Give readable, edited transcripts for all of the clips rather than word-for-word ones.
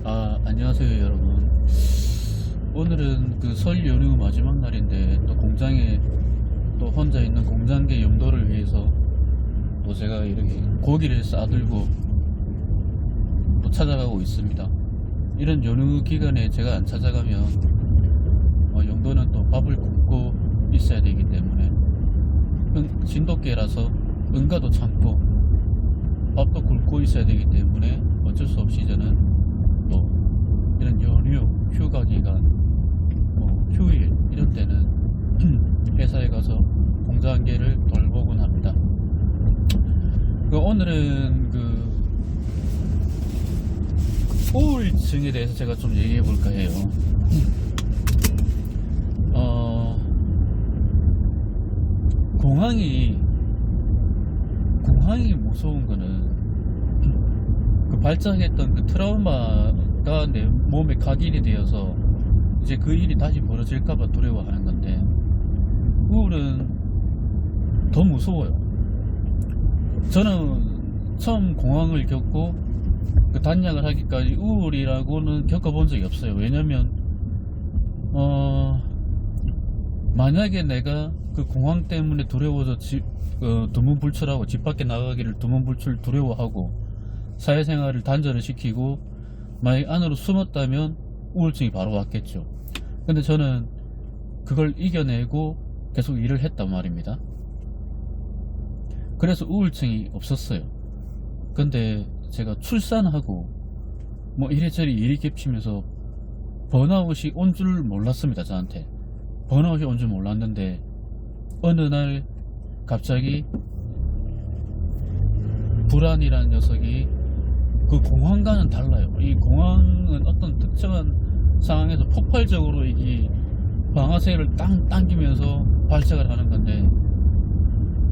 안녕하세요, 여러분. 오늘은 그 설 연휴 마지막 날인데, 또 공장에 또 혼자 있는 공장계 염도를 위해서 또 제가 이렇게 고기를 싸들고 또 찾아가고 있습니다. 이런 연휴 기간에 제가 안 찾아가면 염도는 또 밥을 굶고 있어야 되기 때문에 진돗개라서 응가도 참고 밥도 굶고 있어야 되기 때문에 어쩔 수 없이 저는 또 이런 연휴, 휴가 기간, 휴일 이런 때는 회사에 가서 공장계를 돌보곤 합니다. 오늘은 우울증에 대해서 제가 좀 얘기해 볼까 해요. 공황이 무서운 거는 발작했던 그 트라우마가 내 몸에 각인이 되어서 이제 그 일이 다시 벌어질까봐 두려워하는 건데, 우울은 더 무서워요. 저는 처음 공황을 겪고 그 단약을 하기까지 우울이라고는 겪어본 적이 없어요. 왜냐면 만약에 내가 그 공황 때문에 두려워서 두문불출하고 집 밖에 나가기를 두문불출 두려워하고 사회생활을 단절을 시키고 만약 안으로 숨었다면 우울증이 바로 왔겠죠. 근데 저는 그걸 이겨내고 계속 일을 했단 말입니다. 그래서 우울증이 없었어요. 근데 제가 출산하고 이래저래 일이 겹치면서 번아웃이 온 줄 몰랐습니다. 저한테 번아웃이 온 줄 몰랐는데 어느 날 갑자기 불안이라는 녀석이, 그 공황과는 달라요. 이 공황은 어떤 특정한 상황에서 폭발적으로 이게 방아쇠를 당기면서 발작을 하는 건데,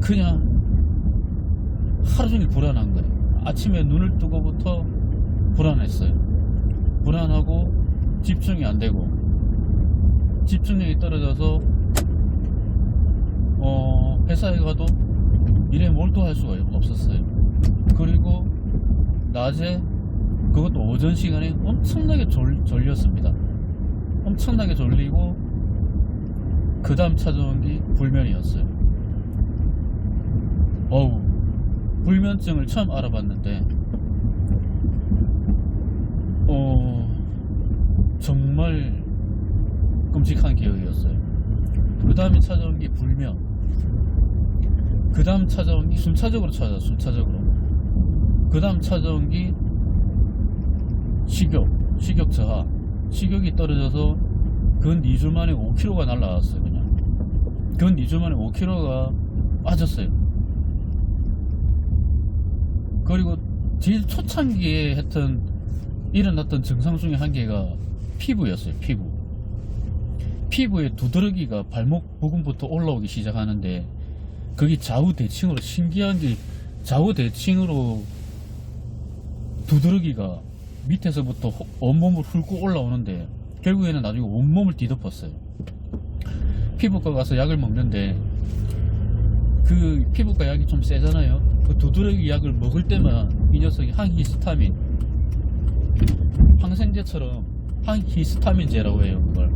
그냥 하루 종일 불안한 거예요. 아침에 눈을 뜨고부터 불안했어요. 불안하고 집중이 안 되고 집중력이 떨어져서 회사에 가도 일에 몰두할 수가 없었어요. 그리고 낮에, 그것도 오전 시간에 엄청나게 졸렸습니다. 엄청나게 졸리고 그 다음 찾아온 게 불면이었어요. 불면증을 처음 알아봤는데 정말 끔찍한 기억이었어요. 그 다음에 찾아온 게 불면, 그 다음 찾아온 게 순차적으로 그 다음 찾아온 게 식욕 저하. 식욕이 떨어져서 근 2주 만에 5kg가 날라왔어요. 그냥 근 2주 만에 5kg가 빠졌어요. 그리고 제일 초창기에 일어났던 증상 중에 한 개가 피부였어요. 피부에 두드러기가 발목 부분부터 올라오기 시작하는데, 그게 좌우대칭으로, 신기한 게 좌우대칭으로 두드러기가 밑에서부터 온몸을 훑고 올라오는데, 결국에는 나중에 온몸을 뒤덮었어요. 피부과 가서 약을 먹는데, 그 피부과 약이 좀 세잖아요. 그 두드러기 약을 먹을 때만 이 녀석이 항생제처럼 항히스타민제라고 해요. 그걸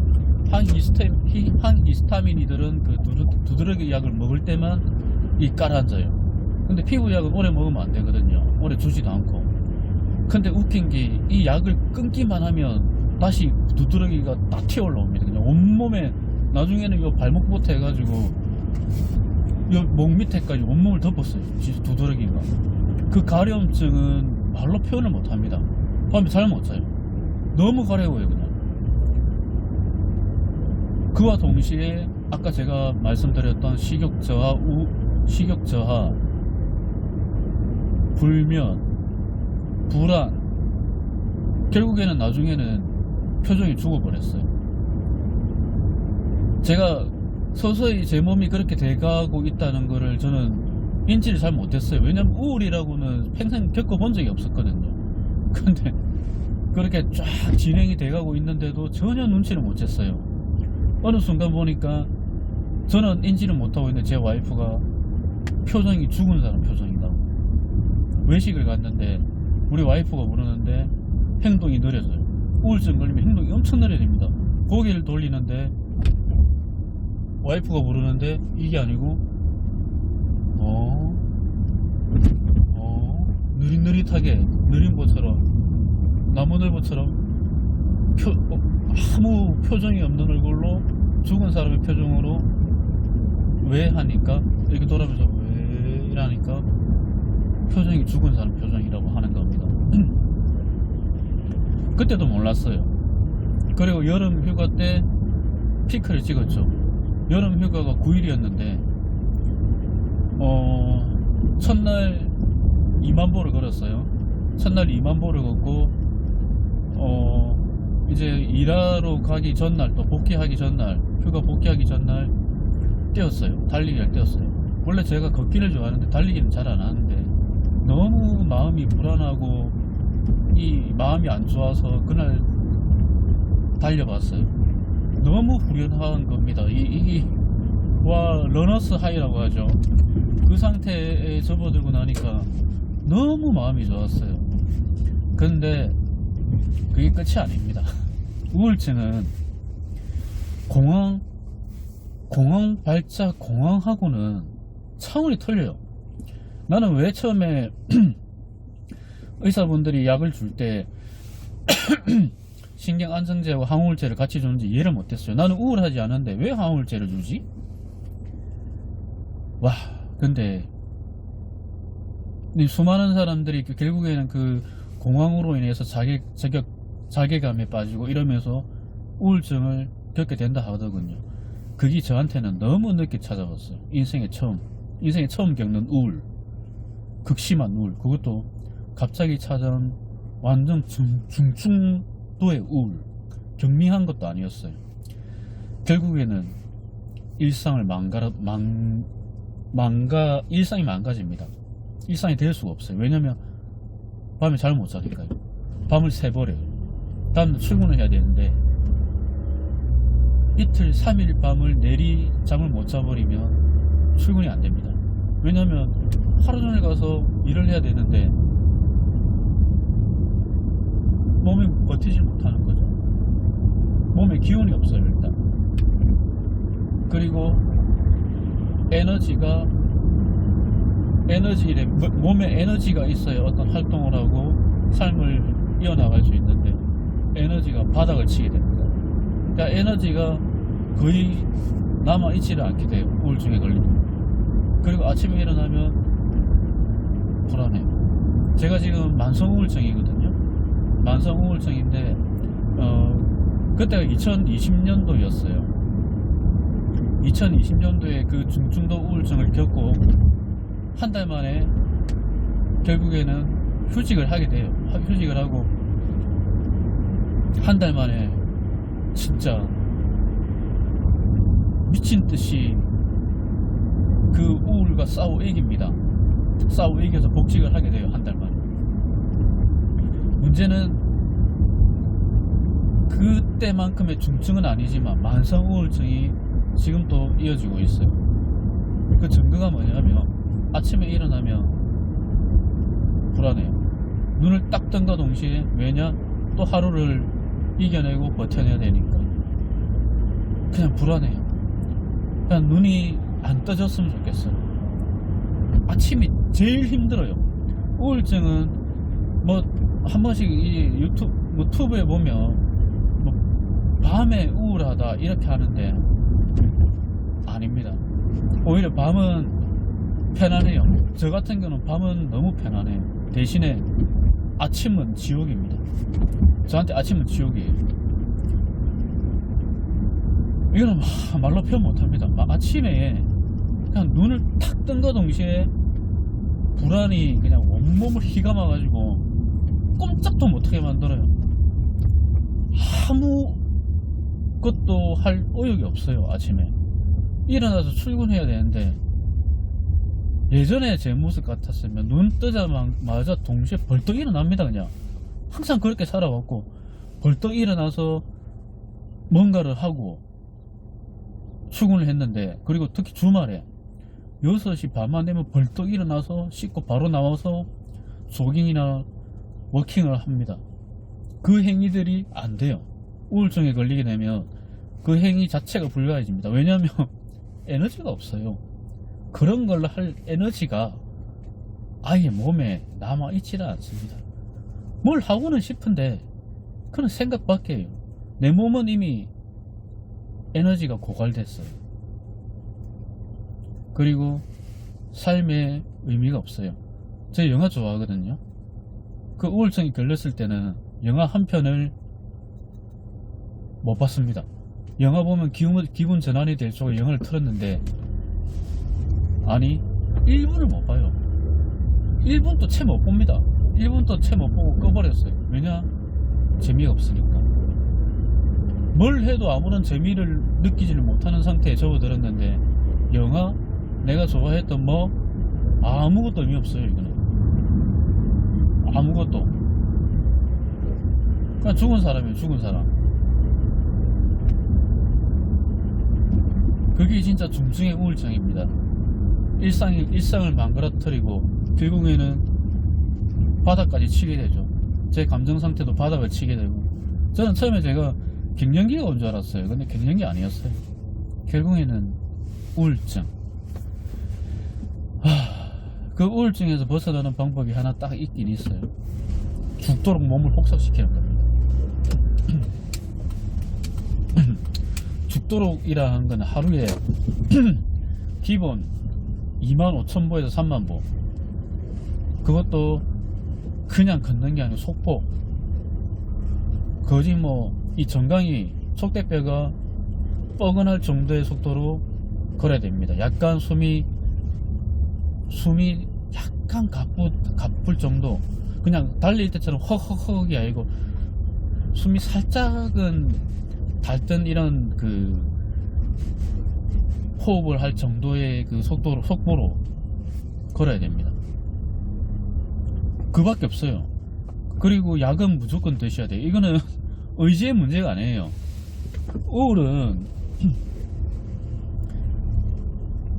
항히스타민이들은 그 두드러기 약을 먹을 때만 이 깔아앉아요. 근데 피부약은 오래 먹으면 안 되거든요. 오래 주지도 않고. 근데 웃긴 게 이 약을 끊기만 하면 다시 두드러기가 딱 튀어 올라옵니다. 그냥 온몸에, 나중에는 요 발목부터 해가지고 요 목 밑에까지 온몸을 덮었어요. 진짜 두드러기가. 그 가려움증은 말로 표현을 못합니다. 밤에 잘 못 자요. 너무 가려워요. 그냥. 그와 동시에 아까 제가 말씀드렸던 식욕저하, 불면, 불안, 결국에는 나중에는 표정이 죽어버렸어요. 제가 서서히 제 몸이 그렇게 돼가고 있다는 거를 저는 인지를 잘 못했어요. 왜냐면 우울이라고는 평생 겪어본 적이 없었거든요. 근데 그렇게 쫙 진행이 돼가고 있는데도 전혀 눈치를 못 챘어요. 어느 순간 보니까 저는 인지를 못하고 있는데 제 와이프가 표정이 죽은 사람 표정이다. 외식을 갔는데 우리 와이프가 부르는데 행동이 느려져요. 우울증 걸리면 행동이 엄청 느려집니다. 고개를 돌리는데 와이프가 부르는데 이게 아니고 느릿느릿하게 느림보처럼 나무늘보처럼 아무 표정이 없는 얼굴로 죽은 사람의 표정으로 왜 하니까 이렇게 돌아보면서 왜 이러니까 표정이 죽은 사람 표정이라고 하는 겁니다. 그때도 몰랐어요. 그리고 여름 휴가 때 피크를 찍었죠. 여름 휴가가 9일이었는데 첫날 2만 보를 걸었어요. 첫날 2만 보를 걷고 이제 일하러 가기 전날 또 복귀하기 전날 휴가 복귀하기 전날 뛰었어요. 달리기를 뛰었어요. 원래 제가 걷기를 좋아하는데 달리기는 잘 안 하는데 너무 마음이 불안하고 이 마음이 안 좋아서 그날 달려봤어요. 너무 후련한 겁니다. 러너스 하이라고 하죠. 그 상태에 접어들고 나니까 너무 마음이 좋았어요. 근데 그게 끝이 아닙니다. 우울증은 공황 발작 공황하고는 차원이 틀려요. 나는 왜 처음에 의사분들이 약을 줄 때 신경안정제하고 항우울제를 같이 주는지 이해를 못했어요. 나는 우울하지 않은데 왜 항우울제를 주지? 와, 근데 수많은 사람들이 결국에는 그 공황으로 인해서 자괴감에 빠지고 이러면서 우울증을 겪게 된다 하더군요. 그게 저한테는 너무 늦게 찾아왔어요. 인생에 처음 겪는 우울, 극심한 우울, 그것도 갑자기 찾아온 완전 중증도의 우울, 경미한 것도 아니었어요. 결국에는 일상을 일상이 망가집니다. 일상이 될 수가 없어요. 왜냐면 밤에 잘 못 자니까요. 밤을 새버려요. 다음날 출근을 해야 되는데 이틀 3일 밤을 내리 잠을 못 자버리면 출근이 안 됩니다. 왜냐면 하루 종일 가서 일을 해야 되는데 몸이 버티질 못하는 거죠. 몸에 기운이 없어요. 일단. 그리고 몸에 에너지가 있어야 어떤 활동을 하고 삶을 이어나갈 수 있는데 에너지가 바닥을 치게 됩니다. 그러니까 에너지가 거의 남아있지를 않게 돼요. 우울증에 걸리면. 그리고 아침에 일어나면 불안해요. 제가 지금 만성우울증이거든요. 만성우울증인데 그때가 2020년도였어요 2020년도에 그 중증도 우울증을 겪고 한 달 만에 결국에는 휴직을 하게 돼요. 휴직을 하고 한 달 만에 진짜 미친듯이 그 우울과 싸워 이깁니다. 싸워 이겨서 복직을 하게 돼요. 한 달 만에. 문제는 그때만큼의 중증은 아니지만 만성 우울증이 지금 또 이어지고 있어요. 그 증거가 뭐냐면 아침에 일어나면 불안해요. 눈을 딱 뜬과 동시에 왜냐? 또 하루를 이겨내고 버텨내야 되니까 그냥 불안해요. 그냥 눈이 안 떠졌으면 좋겠어요. 아침이 제일 힘들어요. 우울증은 뭐 한 번씩 이 유튜브에 보면 뭐 밤에 우울하다 이렇게 하는데 아닙니다. 오히려 밤은 편안해요. 저 같은 경우는 밤은 너무 편안해요. 대신에 아침은 지옥입니다. 저한테 아침은 지옥이에요. 이거는 말로 표현 못합니다. 아침에 그냥 눈을 탁 뜬과 동시에 불안이 그냥 온몸을 휘감아가지고 꼼짝도 못하게 만들어요. 아무것도 할 의욕이 없어요. 아침에 일어나서 출근해야 되는데 예전에 제 모습 같았으면 눈 뜨자마자 동시에 벌떡 일어납니다. 그냥 항상 그렇게 살아왔고 벌떡 일어나서 뭔가를 하고 출근을 했는데, 그리고 특히 주말에 6시 반만 되면 벌떡 일어나서 씻고 바로 나와서 조깅이나 워킹을 합니다. 그 행위들이 안 돼요. 우울증에 걸리게 되면 그 행위 자체가 불가해집니다. 왜냐하면 에너지가 없어요. 그런 걸 할 에너지가 아예 몸에 남아있지는 않습니다. 뭘 하고는 싶은데 그런 생각밖에요. 내 몸은 이미 에너지가 고갈됐어요. 그리고 삶에 의미가 없어요. 제가 영화 좋아하거든요. 그 우울증이 걸렸을 때는 영화 한 편을 못 봤습니다. 영화 보면 기분 전환이 될 쪽으로 영화를 틀었는데, 아니 1분을 못 봐요. 1분도 채 못 봅니다. 1분도 채 못 보고 꺼버렸어요. 왜냐? 재미가 없으니까. 뭘 해도 아무런 재미를 느끼지를 못하는 상태에 접어들었는데, 영화 내가 좋아했던 뭐 아무것도 의미 없어요. 이거는 아무것도. 그냥 죽은 사람이에요. 죽은 사람. 그게 진짜 중증의 우울증입니다. 일상을 망가뜨리고 결국에는 바닥까지 치게 되죠. 제 감정 상태도 바닥을 치게 되고. 저는 처음에 제가 갱년기가 온 줄 알았어요. 근데 갱년기 아니었어요. 결국에는 우울증. 그 우울증에서 벗어나는 방법이 하나 딱 있긴 있어요. 죽도록 몸을 혹사시키는 겁니다. 죽도록이라는 건 하루에 기본 25,000보에서 30,000보. 그것도 그냥 걷는 게 아니고 속보. 거의 뭐 이 정강이 속대뼈가 뻐근할 정도의 속도로 걸어야 됩니다. 약간 숨이 약간 가쁠 정도. 그냥 달릴 때처럼 헉헉헉이 아니고 숨이 살짝은 닳던 이런 그 호흡을 할 정도의 그 속보로 걸어야 됩니다. 그밖에 없어요. 그리고 약은 무조건 드셔야 돼요. 이거는 의지의 문제가 아니에요. 우울은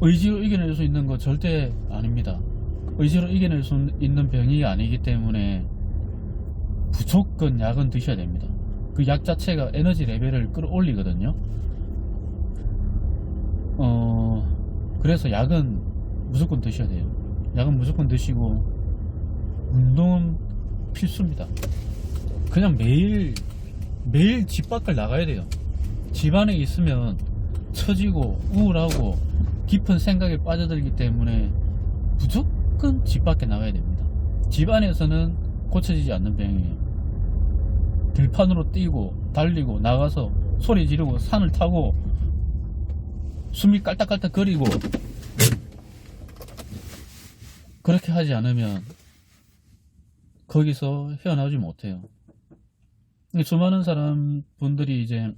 의지로 이겨낼 수 있는 거 절대 아닙니다. 의지로 이겨낼 수 있는 병이 아니기 때문에 무조건 약은 드셔야 됩니다. 그 약 자체가 에너지 레벨을 끌어올리거든요. 그래서 약은 무조건 드셔야 돼요. 약은 무조건 드시고, 운동은 필수입니다. 그냥 매일 집 밖을 나가야 돼요. 집 안에 있으면 처지고 우울하고 깊은 생각에 빠져들기 때문에 무조건 집 밖에 나가야 됩니다. 집 안에서는 고쳐지지 않는 병이에요. 들판으로 뛰고 달리고 나가서 소리 지르고 산을 타고 숨이 깔딱깔딱 거리고, 그렇게 하지 않으면 거기서 헤어나오지 못해요. 수많은 분들이 이제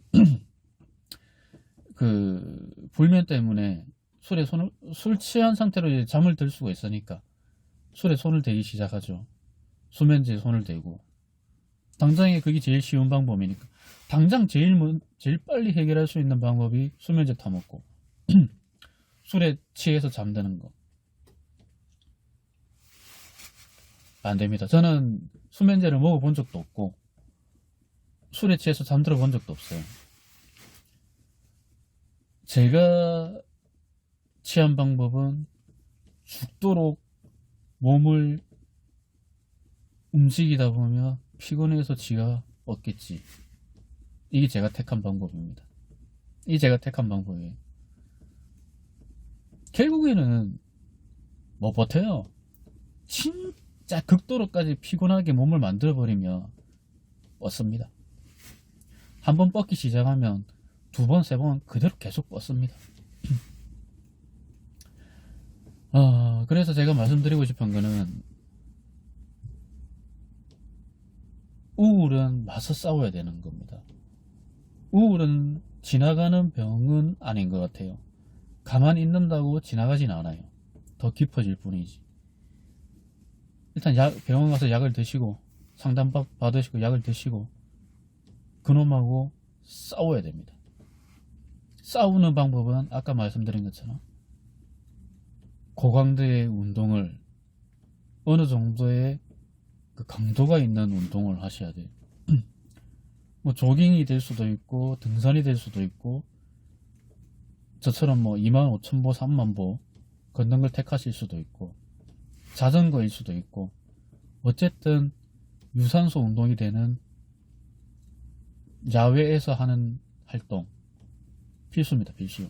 그 불면 때문에 술 취한 상태로 이제 잠을 들 수가 있으니까 술에 손을 대기 시작하죠. 수면제에 손을 대고. 당장에 그게 제일 쉬운 방법이니까. 당장 제일 빨리 해결할 수 있는 방법이 수면제 타먹고 술에 취해서 잠드는 거. 안 됩니다. 저는 수면제를 먹어본 적도 없고 술에 취해서 잠들어 본 적도 없어요. 제가 취한 방법은 죽도록 몸을 움직이다 보면 피곤해서 지가 없겠지. 이게 제가 택한 방법입니다. 이게 제가 택한 방법이에요. 결국에는 못 버텨요. 진짜 극도로까지 피곤하게 몸을 만들어버리면 뻗습니다. 한번 뻗기 시작하면 두 번, 세 번 그대로 계속 뻗습니다. 그래서 제가 말씀드리고 싶은 거는, 우울은 맞서 싸워야 되는 겁니다. 우울은 지나가는 병은 아닌 것 같아요. 가만히 있는다고 지나가진 않아요. 더 깊어질 뿐이지. 일단 병원 가서 약을 드시고 상담 받으시고 약을 드시고 그놈하고 싸워야 됩니다. 싸우는 방법은 아까 말씀드린 것처럼 고강도의 운동을, 어느 정도의 그 강도가 있는 운동을 하셔야 돼요. 뭐 조깅이 될 수도 있고 등산이 될 수도 있고 저처럼 뭐 25,000보 30,000보 걷는 걸 택하실 수도 있고 자전거일 수도 있고 어쨌든 유산소 운동이 되는 야외에서 하는 활동 필수입니다. 필수.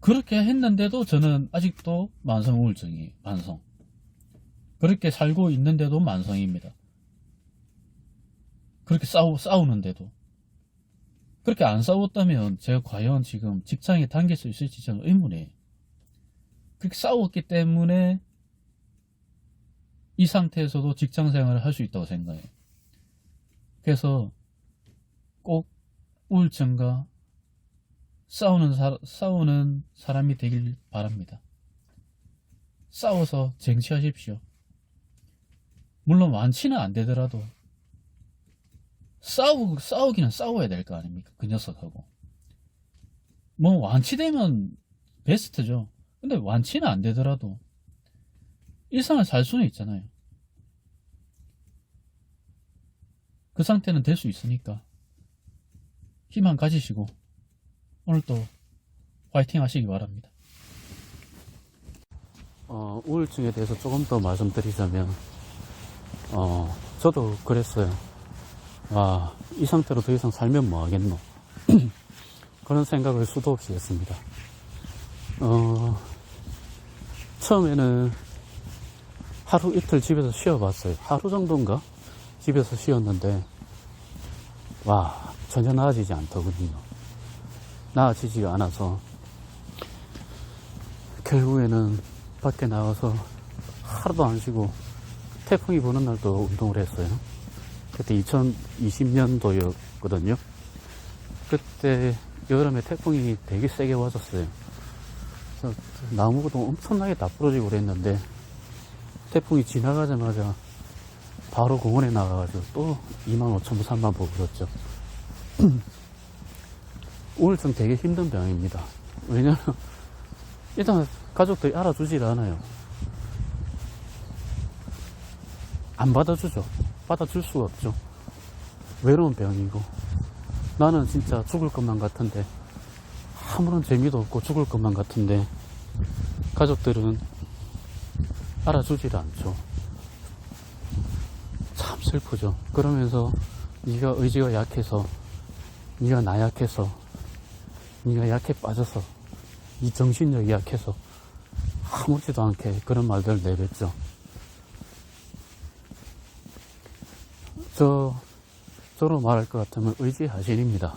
그렇게 했는데도 저는 아직도 만성 우울증이에요. 만성. 그렇게 살고 있는데도 만성입니다. 그렇게 싸우는데도. 그렇게 안 싸웠다면 제가 과연 지금 직장에 당길 수 있을지 저는 의문이에요. 그렇게 싸웠기 때문에 이 상태에서도 직장 생활을 할 수 있다고 생각해요. 그래서 꼭 우울증과 싸우는 사람이 되길 바랍니다. 싸워서 쟁취하십시오. 물론 완치는 안 되더라도 싸우기는 싸워야 될 거 아닙니까? 그 녀석하고. 뭐 완치되면 베스트죠. 근데 완치는 안 되더라도 일상을 살 수는 있잖아요. 그 상태는 될 수 있으니까 희망 가지시고 오늘도 화이팅 하시기 바랍니다. 우울증에 대해서 조금 더 말씀드리자면 저도 그랬어요. 이 상태로 더 이상 살면 뭐 하겠노. 그런 생각을 수도 없이 했습니다. 처음에는 하루 이틀 집에서 쉬어봤어요. 하루 정도인가? 집에서 쉬었는데 전혀 나아지지 않더군요. 나아지지가 않아서 결국에는 밖에 나가서 하루도 안 쉬고 태풍이 부는 날도 운동을 했어요. 그때 2020년도였거든요. 그때 여름에 태풍이 되게 세게 와줬어요. 그래서 나무도 엄청나게 다 부러지고 그랬는데 태풍이 지나가자마자 바로 공원에 나가가지고 또 25,000보 30,000보 걸었죠. 우울증 되게 힘든 병입니다. 왜냐면 일단 가족들이 알아주질 않아요. 안 받아주죠. 받아줄 수가 없죠. 외로운 병이고 나는 진짜 죽을 것만 같은데 아무런 재미도 없고 죽을 것만 같은데 가족들은 알아주질 않죠. 참 슬프죠. 그러면서 네가 의지가 약해서 네가 나약해서 네가 약해 빠져서 네 정신력이 약해서 아무렇지도 않게 그런 말들을 내뱉죠. 저로 말할 것 같으면 의지하신입니다.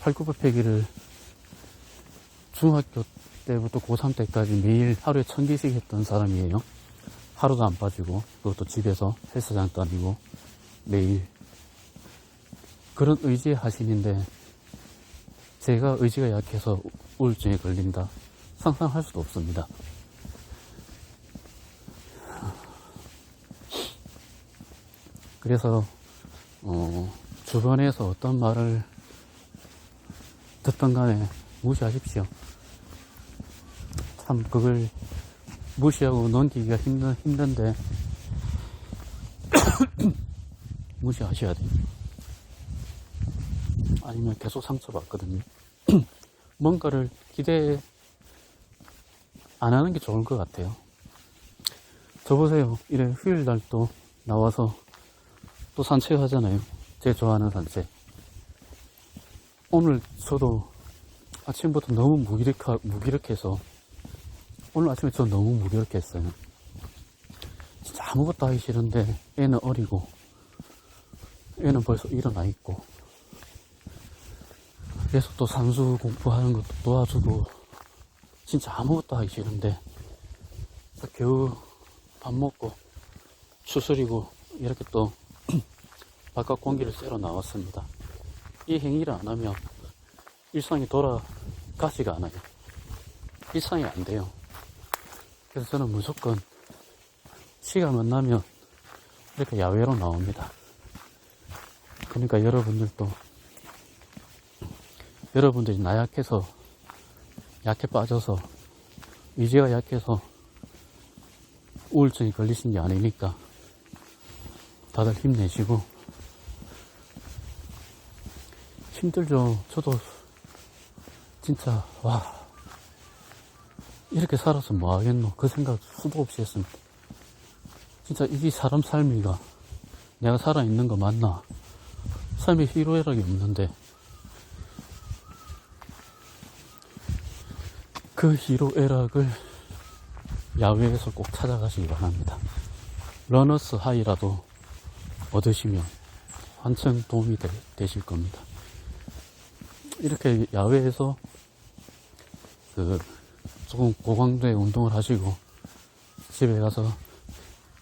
8,900패기를 중학교 때부터 고3 때까지 매일 하루에 1000개씩 했던 사람이에요. 하루도 안 빠지고 그것도 집에서 헬스장 다니고 매일. 그런 의지하신인데 제가 의지가 약해서 우울증에 걸린다 상상할 수도 없습니다. 그래서 주변에서 어떤 말을 듣던 간에 무시하십시오. 참 그걸 무시하고 넘기기가 힘든데 무시하셔야 돼요. 아니면 계속 상처받거든요. 뭔가를 기대 안 하는 게 좋을 것 같아요. 저 보세요. 이래 휴일 날 또 나와서 또 산책하잖아요. 제 좋아하는 산책. 오늘 저도 아침부터 너무 무기력해서 오늘 아침에 저 너무 무기력했어요. 진짜 아무것도 하기 싫은데 애는 어리고 애는 벌써 일어나 있고 그래서 또 산수 공부하는 것도 도와주고 진짜 아무것도 하기 싫은데 겨우 밥 먹고 추스리고 이렇게 또 바깥 공기를 쐬러 나왔습니다. 이 행위를 안 하면 일상이 돌아가지가 않아요. 일상이 안 돼요. 그래서 저는 무조건 시간만 나면 이렇게 야외로 나옵니다. 그러니까 여러분들이 나약해서 약해 빠져서 의지가 약해서 우울증이 걸리신 게 아니니까 다들 힘내시고. 힘들죠. 저도 진짜 이렇게 살아서 뭐 하겠노 그 생각 수도 없이 했습니다. 진짜 이게 사람 삶이가 내가 살아있는 거 맞나. 삶에 희로애락이 없는데 그 희로애락을 야외에서 꼭 찾아가시기 바랍니다. 러너스 하이라도 얻으시면 한층 도움이 되실 겁니다. 이렇게 야외에서 조금 고강도의 운동을 하시고 집에 가서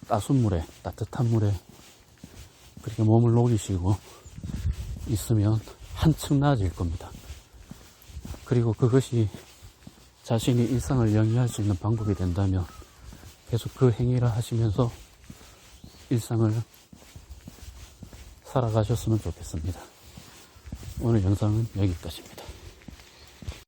따순물에, 따뜻한 물에 그렇게 몸을 녹이시고 있으면 한층 나아질 겁니다. 그리고 그것이 자신이 일상을 영위할 수 있는 방법이 된다면 계속 그 행위를 하시면서 일상을 살아가셨으면 좋겠습니다. 오늘 영상은 여기까지입니다.